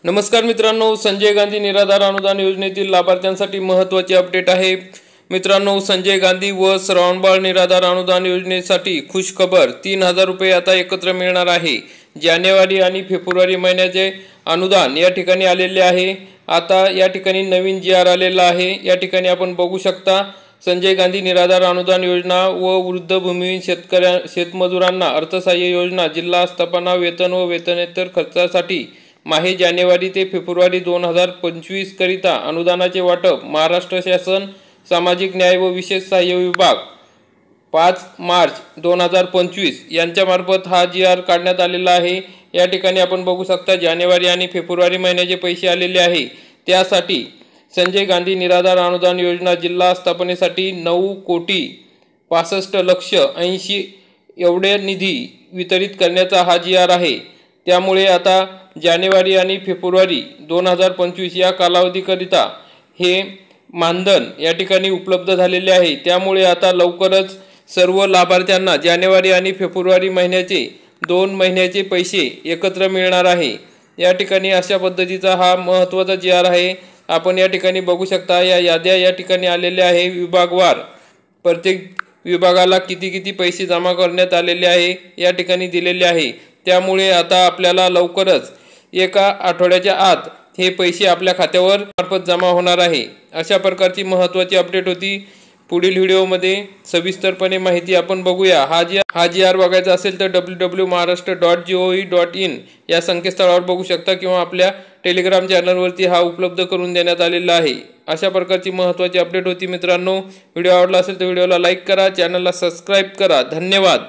नमस्कार मित्रांनो, संजय गांधी निराधार अनुदान योजनेतील लाभार्थ्यांसाठी महत्त्वाची अपडेट आहे। मित्रांनो, संजय गांधी व श्रावणबाळ निराधार अनुदान योजनेसाठी खुशखबर, 3000 रुपये आता एकत्र मिळणार आहे। जानेवारी आणि फेब्रुवारी महिन्याचे अनुदान या ठिकाणी आलेले आहे। आता या ठिकाणी नवीन GR आलेला आहे। या ठिकाणी आपण बघू शकता, संजय गांधी निराधार अनुदान योजना व वृद्ध भूमिहीन शेतमजुरांना अर्थसहाय्य योजना, जिल्हा आस्थापना वेतन व वेतनेतर खर्चासाठी माहे जानेवारी ते फेब्रुवारी 2025 करिता अनुदानाचे वाटप महाराष्ट्र शासन सामाजिक न्याय व विशेष सहाय्य विभाग 5 मार्च 2025 यांच्यामार्फत हा GR काढण्यात आलेला आहे। या ठिकाणी आपण बघू शकता, जानेवारी आणि फेब्रुवारी महिन्याचे पैसे आलेले आहे। त्यासाठी संजय गांधी निराधार अनुदान योजना जिल्हा स्थापनेसाठी 9,65,80,00,000 एवढे निधी वितरित करण्याचा हा GR आहे। त्यामुळे आता जानेवारी आणि फेब्रुवारी 2025 या कालावधीकरिता हे मानधन या ठिकाणी उपलब्ध झालेले आहे। त्यामुळे आता लवकरच सर्व लाभार्थ्यांना जानेवारी आणि फेब्रुवारी महिन्याचे 2 महिन्याचे पैसे एकत्र मिळणार आहे। या ठिकाणी अशा पद्धतीचा हा महत्त्वाचा GR आहे। आपण या ठिकाणी बघू शकता, या याद्या या ठिकाणी आलेल्या आहे। विभागवार प्रत्येक विभागाला किती पैसे जमा करण्यात आलेले आहे या ठिकाणी दिलेले आहे। त्यामुळे आता आपल्याला लवकरच एका आठवड्याच्या आत हे पैसे आपल्या खात्यावर मार्फत जमा होणार आहे। अशा प्रकारची महत्त्वाची अपडेट होती। पुढील व्हिडिओमध्ये सविस्तरपणे माहिती आपण बघूया। हा GR बघायचा असेल तर www.maharashtra.gov.in या संकेतस्थळावर बघू शकता किंवा आपल्या टेलिग्राम चॅनलवरती हा उपलब्ध करून देण्यात आलेला आहे। अशा प्रकारची महत्त्वाची अपडेट होती मित्रांनो। व्हिडिओ आवडला असेल तर व्हिडिओला लाईक करा, चॅनलला सबस्क्राईब करा। धन्यवाद।